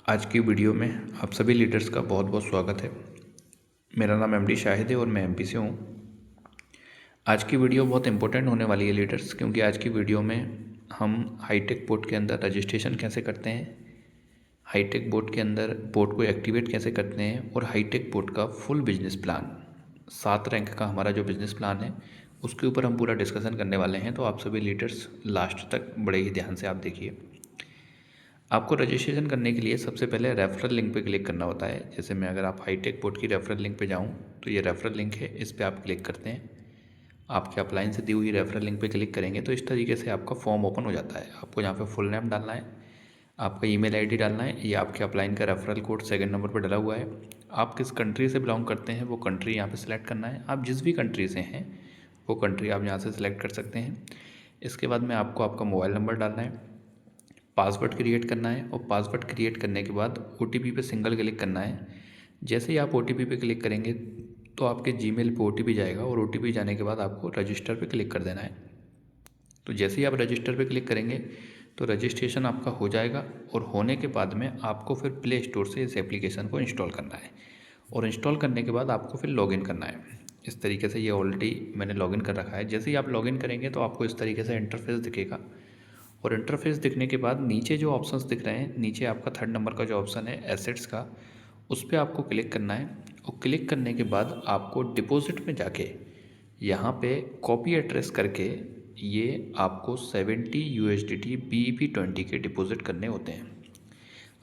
आज की वीडियो में आप सभी लीडर्स का बहुत बहुत स्वागत है। मेरा नाम एमडी शाहिद है और मैं एमपी से हूँ। आज की वीडियो बहुत इंपॉर्टेंट होने वाली है लीडर्स, क्योंकि आज की वीडियो में हम हाईटेक पोर्ट के अंदर रजिस्ट्रेशन कैसे करते हैं, हाईटेक पोर्ट के अंदर पोर्ट को एक्टिवेट कैसे करते हैं और हाईटेक पोर्ट का फुल बिजनेस प्लान 7 रैंक का हमारा जो बिजनेस प्लान है उसके ऊपर हम पूरा डिस्कशन करने वाले हैं। तो आप सभी लीडर्स लास्ट तक बड़े ही ध्यान से आप देखिए। आपको रजिस्ट्रेशन करने के लिए सबसे पहले रेफरल लिंक पे क्लिक करना होता है। जैसे मैं अगर आप हाईटेक पोर्ट की रेफरल लिंक पे जाऊँ तो ये रेफरल लिंक है, इस पर आप क्लिक करते हैं। आपके अपलाइन से दी हुई रेफरल लिंक पे क्लिक करेंगे तो इस तरीके से आपका फॉर्म ओपन हो जाता है। आपको यहाँ पे फुल नेम डालना है, आपका ईमेल आईडी डालना है, ये आपके अपलाइन का रेफरल कोड सेकंड नंबर पर डला हुआ है। आप किस कंट्री से बिलोंग करते हैं वो कंट्री यहाँ पे सिलेक्ट करना है। आप जिस भी कंट्री से हैं वो कंट्री आप यहाँ से सिलेक्ट कर सकते हैं। इसके बाद में आपको आपका मोबाइल नंबर डालना है, पासवर्ड क्रिएट करना है और पासवर्ड क्रिएट करने के बाद OTP पे सिंगल क्लिक करना है। जैसे ही आप OTP पे क्लिक करेंगे तो आपके जीमेल पे OTP जाएगा और OTP जाने के बाद आपको रजिस्टर पे क्लिक कर देना है। तो जैसे ही आप रजिस्टर पे क्लिक करेंगे तो रजिस्ट्रेशन आपका हो जाएगा और होने के बाद में आपको फिर प्ले स्टोर से इस एप्लीकेशन को इंस्टॉल करना है और इंस्टॉल करने के बाद आपको फिर लॉगिन करना है। इस तरीके से ये ऑलरेडी मैंने लॉगिन कर रखा है। जैसे ही आप लॉगिन करेंगे तो आपको इस तरीके से इंटरफेस दिखेगा और इंटरफेस दिखने के बाद नीचे जो ऑप्शंस दिख रहे हैं, नीचे आपका 3rd नंबर का जो ऑप्शन है एसेट्स का, उस पर आपको क्लिक करना है और क्लिक करने के बाद आपको डिपॉजिट में जाके यहाँ पे कॉपी एड्रेस करके ये आपको 70 USDT BEP20 के डिपॉजिट करने होते हैं।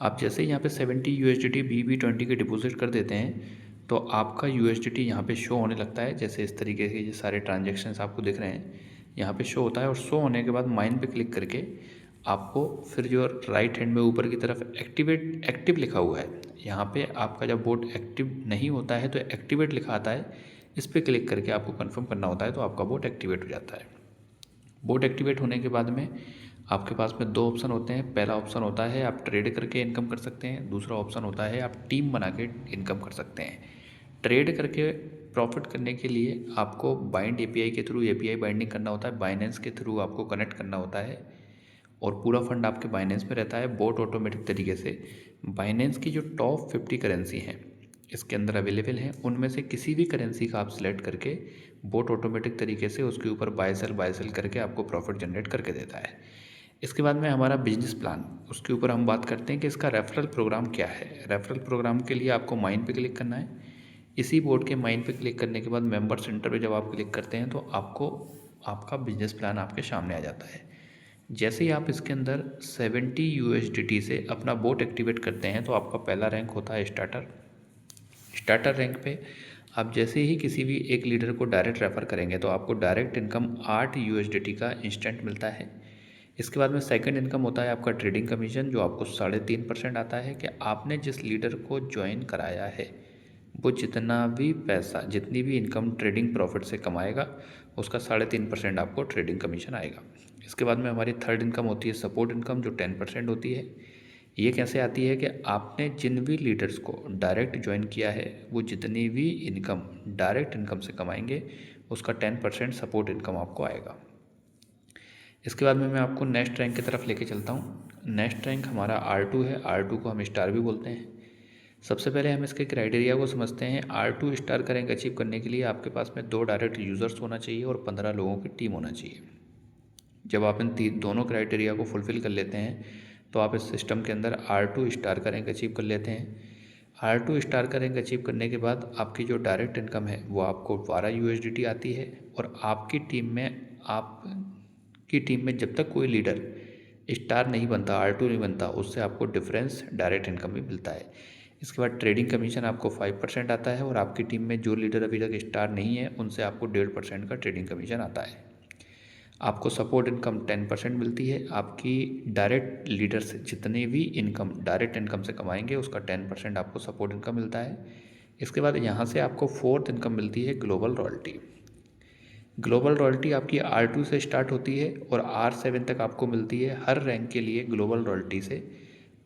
आप जैसे ही यहाँ पे 70 USDT BEP20 के डिपॉजिट कर देते हैं तो आपका USDT यहाँ पे शो होने लगता है। जैसे इस तरीके के ये सारे ट्रांजेक्शन्स आपको दिख रहे हैं यहाँ पे शो होता है और शो होने के बाद माइन पे क्लिक करके आपको फिर जो राइट हैंड में ऊपर की तरफ एक्टिव लिखा हुआ है, यहाँ पे आपका जब बोट एक्टिव नहीं होता है तो एक्टिवेट लिखा आता है, इस पर क्लिक करके आपको कंफर्म करना होता है तो आपका बोट एक्टिवेट हो जाता है। बोट एक्टिवेट होने के बाद में आपके पास में 2 ऑप्शन होते हैं। पहला ऑप्शन होता है आप ट्रेड करके इनकम कर सकते हैं, दूसरा ऑप्शन होता है आप टीम बना के इनकम कर सकते हैं। ट्रेड करके प्रॉफिट करने के लिए आपको बाइंड API के थ्रू API बाइंडिंग करना होता है, बाइनेंस के थ्रू आपको कनेक्ट करना होता है और पूरा फंड आपके बाइनेंस में रहता है। बोट ऑटोमेटिक तरीके से बाइनेंस की जो टॉप 50 करेंसी हैं इसके अंदर अवेलेबल हैं, उनमें से किसी भी करेंसी का आप सिलेक्ट करके बोट ऑटोमेटिक तरीके से उसके ऊपर बाय सेल करके आपको प्रॉफिट जनरेट करके देता है। इसके बाद में हमारा बिजनेस प्लान, उसके ऊपर हम बात करते हैं कि इसका रेफरल प्रोग्राम क्या है। रेफरल प्रोग्राम के लिए आपको माइन पे क्लिक करना है। इसी बोर्ड के माइन पे क्लिक करने के बाद मेंबर सेंटर पे जब आप क्लिक करते हैं तो आपको आपका बिजनेस प्लान आपके सामने आ जाता है। जैसे ही आप इसके अंदर 70 USDT से अपना बोट एक्टिवेट करते हैं तो आपका पहला रैंक होता है स्टार्टर रैंक पे आप जैसे ही किसी भी एक लीडर को डायरेक्ट रेफ़र करेंगे तो आपको डायरेक्ट इनकम 8 USDT का इंस्टेंट मिलता है। इसके बाद में सेकंड इनकम होता है आपका ट्रेडिंग कमीशन, जो आपको 3.5% आता है कि आपने जिस लीडर को ज्वाइन कराया है वो जितना भी पैसा, जितनी भी इनकम ट्रेडिंग प्रॉफिट से कमाएगा उसका 3.5% आपको ट्रेडिंग कमीशन आएगा। इसके बाद में हमारी थर्ड इनकम होती है सपोर्ट इनकम, जो 10% होती है। ये कैसे आती है कि आपने जिन भी लीडर्स को डायरेक्ट ज्वाइन किया है वो जितनी भी इनकम डायरेक्ट इनकम से कमाएंगे उसका 10% सपोर्ट इनकम आपको आएगा। इसके बाद में मैं आपको नेक्स्ट रैंक की तरफ लेके चलता हूँ। नेक्स्ट रैंक हमारा R2 है, R2 को हम स्टार भी बोलते हैं। सबसे पहले हम इसके क्राइटेरिया को समझते हैं। R2 स्टार का रैंक अचीव करने के लिए आपके पास में 2 डायरेक्ट यूज़र्स होना चाहिए और 15 लोगों की टीम होना चाहिए। जब आप इन दोनों क्राइटेरिया को फुलफ़िल कर लेते हैं तो आप इस सिस्टम के अंदर R2 स्टार का रैंक अचीव कर लेते हैं। R2 स्टार का रैंक अचीव करने के बाद आपकी जो डायरेक्ट इनकम है वो आपको 12 USDT आती है और आपकी टीम में जब तक कोई लीडर स्टार नहीं बनता, R2 नहीं बनता, उससे आपको डिफरेंस डायरेक्ट इनकम भी मिलता है। इसके बाद ट्रेडिंग कमीशन आपको 5% आता है और आपकी टीम में जो लीडर अभी तक स्टार नहीं है उनसे आपको 1.5% का ट्रेडिंग कमीशन आता है। आपको सपोर्ट इनकम 10% मिलती है। आपकी डायरेक्ट लीडर से जितनी भी इनकम डायरेक्ट इनकम से कमाएंगे उसका 10% आपको सपोर्ट इनकम मिलता है। इसके बाद यहाँ से आपको फोर्थ इनकम मिलती है ग्लोबल रॉयल्टी। ग्लोबल रॉयल्टी आपकी R2 से स्टार्ट होती है और R7 तक आपको मिलती है। हर रैंक के लिए ग्लोबल रॉयल्टी से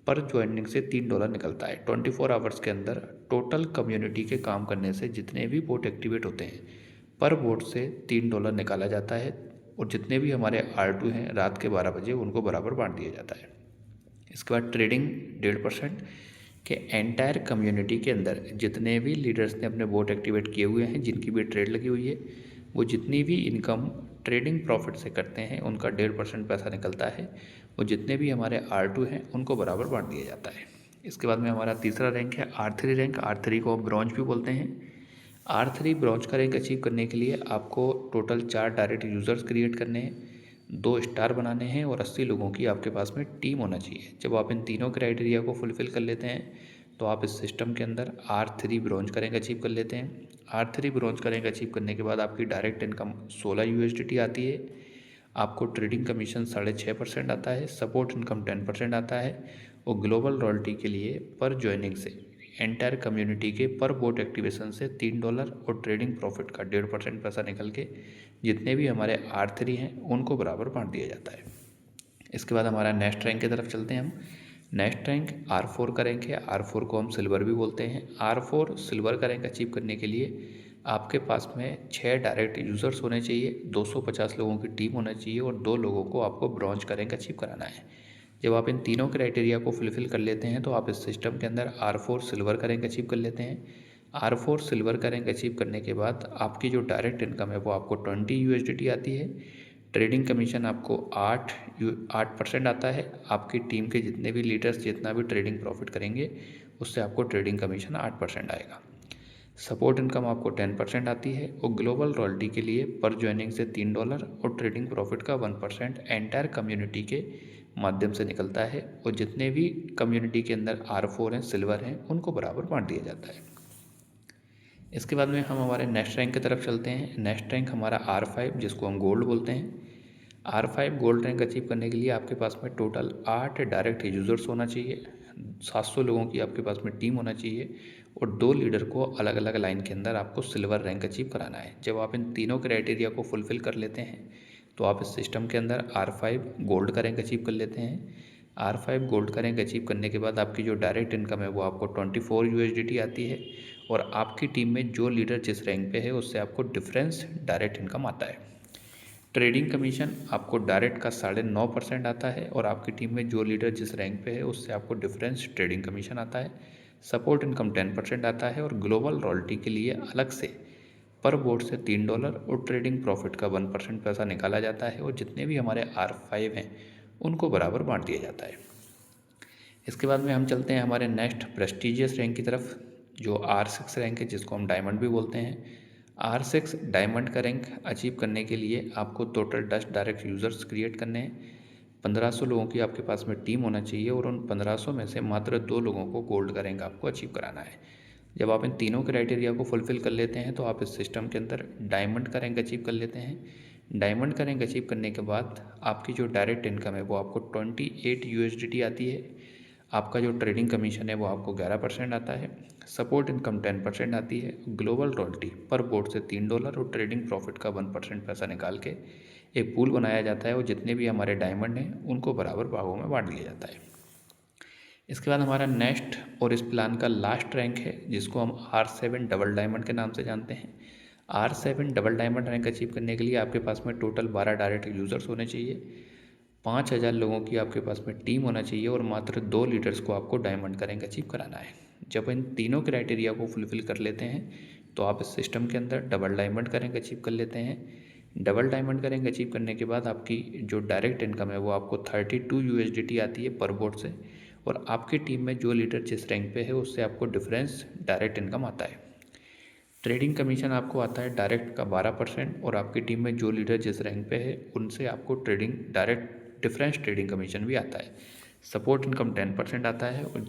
पर ज्वाइनिंग से $3 निकलता है। 24 आवर्स के अंदर टोटल कम्युनिटी के काम करने से जितने भी बोट एक्टिवेट होते हैं पर बोट से $3 निकाला जाता है और जितने भी हमारे R2 हैं रात के 12 बजे उनको बराबर बांट दिया जाता है। इसके बाद ट्रेडिंग 1.5% के एंटायर कम्युनिटी के अंदर जितने भी लीडर्स ने अपने बोट एक्टिवेट किए हुए हैं, जिनकी भी ट्रेड लगी हुई है, वो जितनी भी इनकम ट्रेडिंग प्रॉफिट से करते हैं उनका 1.5% पैसा निकलता है। वो जितने भी हमारे R2 हैं उनको बराबर बांट दिया जाता है। इसके बाद में हमारा तीसरा रैंक है R3 रैंक। R3 को ब्रॉन्ज भी बोलते हैं। R3 ब्रॉन्ज का रैंक अचीव करने के लिए आपको टोटल 4 डायरेक्ट यूज़र्स क्रिएट करने हैं, 2 स्टार बनाने हैं और 80 लोगों की आपके पास में टीम होना चाहिए। जब आप इन तीनों क्राइटेरिया को फुलफ़िल कर लेते हैं तो आप इस सिस्टम के अंदर R3 ब्रॉन्ज का रैंक अचीव कर लेते हैं। R3 ब्रॉन्ज का रैंक अचीव करने के बाद आपकी डायरेक्ट इनकम 16 USDT आती है। आपको ट्रेडिंग कमीशन 6.5% आता है, सपोर्ट इनकम 10% आता है और ग्लोबल रॉयल्टी के लिए पर ज्वाइनिंग से एंटायर कम्युनिटी के पर बोट एक्टिवेशन से $3 और ट्रेडिंग प्रॉफिट का 1.5% पैसा निकल के जितने भी हमारे R3 हैं उनको बराबर बांट दिया जाता है। इसके बाद हमारा नेक्स्ट रैंक की तरफ चलते हैं हम। नेक्स्ट रैंक R4 का रैंक है। R4 को हम सिल्वर भी बोलते हैं। R4 सिल्वर का रैंक अचीव करने के लिए आपके पास में 6 डायरेक्ट यूज़र्स होने चाहिए, 250 लोगों की टीम होना चाहिए और 2 लोगों को आपको ब्रॉन्ज का रैंक अचीव कराना है। जब आप इन तीनों क्राइटेरिया को फुलफ़िल कर लेते हैं तो आप इस सिस्टम के अंदर R4 सिल्वर का रैंक अचीव कर लेते हैं। R4 सिल्वर का रैंक अचीव करने के बाद आपकी जो डायरेक्ट इनकम है वो आपको 20 USDT आती है। ट्रेडिंग कमीशन आपको 8% आता है। आपकी टीम के जितने भी लीडर्स जितना भी ट्रेडिंग प्रॉफिट करेंगे उससे आपको ट्रेडिंग कमीशन 8% आएगा। सपोर्ट इनकम आपको 10% आती है और ग्लोबल रॉयल्टी के लिए पर ज्वाइनिंग से $3 और ट्रेडिंग प्रॉफिट का 1% एंटायर कम्युनिटी के माध्यम से निकलता है और जितने भी कम्युनिटी के अंदर R4 हैं, सिल्वर हैं, उनको बराबर बांट दिया जाता है। इसके बाद में हम हमारे नेक्स्ट रैंक की तरफ चलते हैं। नेक्स्ट रैंक हमारा R5 जिसको हम गोल्ड बोलते हैं। R5 गोल्ड रैंक अचीव करने के लिए आपके पास में टोटल 8 डायरेक्ट यूज़र्स होना चाहिए, 700 लोगों की आपके पास में टीम होना चाहिए और 2 लीडर को अलग अलग लाइन के अंदर आपको सिल्वर रैंक अचीव कराना है। जब आप इन तीनों क्राइटेरिया को फुलफ़िल कर लेते हैं तो आप इस सिस्टम के अंदर R5 गोल्ड का रैंक अचीव कर लेते हैं। R5 गोल्ड का रैंक अचीव करने के बाद आपकी जो डायरेक्ट इनकम है वो आपको 24 USDT आती है और आपकी टीम में जो लीडर जिस रैंक पे है उससे आपको डिफरेंस डायरेक्ट इनकम आता है। ट्रेडिंग कमीशन आपको डायरेक्ट का 9.5% आता है और आपकी टीम में जो लीडर जिस रैंक पे है उससे आपको डिफरेंस ट्रेडिंग कमीशन आता है। सपोर्ट इनकम 10% आता है और ग्लोबल रॉयल्टी के लिए अलग से पर बोट से $3 और ट्रेडिंग प्रॉफिट का 1% पैसा निकाला जाता है और जितने भी हमारे R5 हैं उनको बराबर बांट दिया जाता है। इसके बाद में हम चलते हैं हमारे नेक्स्ट प्रेस्टीजियस रैंक की तरफ जो R6 रैंक है, जिसको हम डायमंड भी बोलते हैं। R6 डायमंड का रैंक अचीव करने के लिए आपको टोटल 10 डायरेक्ट यूज़र्स क्रिएट करने हैं, 1500 लोगों की आपके पास में टीम होना चाहिए और उन 1500 में से मात्र 2 लोगों को गोल्ड का रैंक आपको अचीव कराना है। जब आप इन तीनों क्राइटेरिया को फुलफ़िल कर लेते हैं तो आप इस सिस्टम के अंदर डायमंड का रैंक अचीव कर लेते हैं। डायमंड का रैंक अचीव करने के बाद आपकी जो डायरेक्ट इनकम है वो आपको 28 USDT आती है। आपका जो ट्रेडिंग कमीशन है वो आपको 11% आता है। सपोर्ट इनकम 10% आती है। ग्लोबल रॉयल्टी पर बोट से $3 और ट्रेडिंग प्रॉफिट का 1% पैसा निकाल के एक पूल बनाया जाता है और जितने भी हमारे डायमंड हैं उनको बराबर भागों में बांट दिया जाता है। इसके बाद हमारा नेक्स्ट और इस प्लान का लास्ट रैंक है जिसको हम R7 डबल डायमंड के नाम से जानते हैं। R7 double diamond rank achieve करने के लिए आपके पास में टोटल 12 डायरेक्ट यूज़र्स होने चाहिए, 5000 लोगों की आपके पास में टीम होना चाहिए और मात्र 2 लीडर्स को आपको डायमंड का रैंक अचीव कराना है। जब इन तीनों क्राइटेरिया को फुलफ़िल कर लेते हैं तो आप इस सिस्टम के अंदर डबल डायमंड का रैंक अचीव कर लेते हैं। डबल डायमंड का रैंक अचीव करने के बाद आपकी जो डायरेक्ट इनकम है वो आपको 32 USDT आती है पर बोट से और आपकी टीम में जो लीडर जिस रैंक पे है उससे आपको डिफरेंस डायरेक्ट इनकम आता है। ट्रेडिंग कमीशन आपको आता है डायरेक्ट का 12% और आपकी टीम में जो लीडर जिस रैंक पे है उनसे आपको trading direct difference trading commission भी आता है। सपोर्ट इनकम 10% आता है और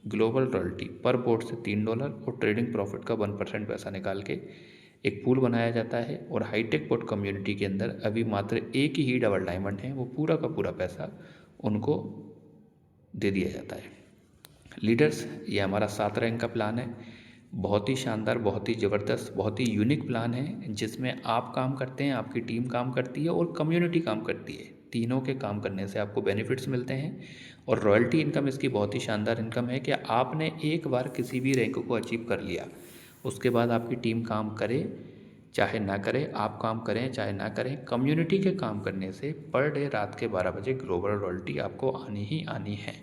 ग्लोबल रॉयल्टी पर बोट से $3 और ट्रेडिंग प्रॉफिट का 1% पैसा निकाल के एक पूल बनाया जाता है और हाईटेक बोट कम्युनिटी के अंदर अभी मात्र एक ही डबल डायमंड है, वो पूरा का पूरा पैसा उनको दे दिया जाता है। लीडर्स, ये हमारा 7 रैंक का प्लान है। बहुत ही शानदार, बहुत ही ज़बरदस्त, बहुत ही यूनिक प्लान है जिसमें आप काम करते हैं, आपकी टीम काम करती है और कम्युनिटी काम करती है। तीनों के काम करने से आपको बेनिफिट्स मिलते हैं और रॉयल्टी इनकम इसकी बहुत ही शानदार इनकम है कि आपने एक बार किसी भी रैंक को अचीव कर लिया, उसके बाद आपकी टीम काम करे चाहे ना करे, आप काम करें चाहे ना करें, कम्युनिटी के काम करने से पर डे रात के 12 बजे ग्लोबल रॉयल्टी आपको आनी ही आनी है।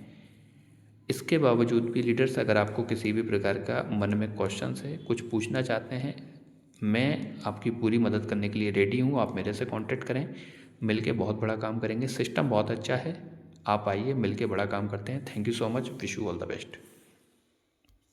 इसके बावजूद भी लीडर्स, अगर आपको किसी भी प्रकार का मन में क्वेश्चंस है, कुछ पूछना चाहते हैं, मैं आपकी पूरी मदद करने के लिए रेडी हूँ। आप मेरे से कांटेक्ट करें, मिलके बहुत बड़ा काम करेंगे। सिस्टम बहुत अच्छा है, आप आइए, मिलके बड़ा काम करते हैं। Thank you so much, wish you all the best.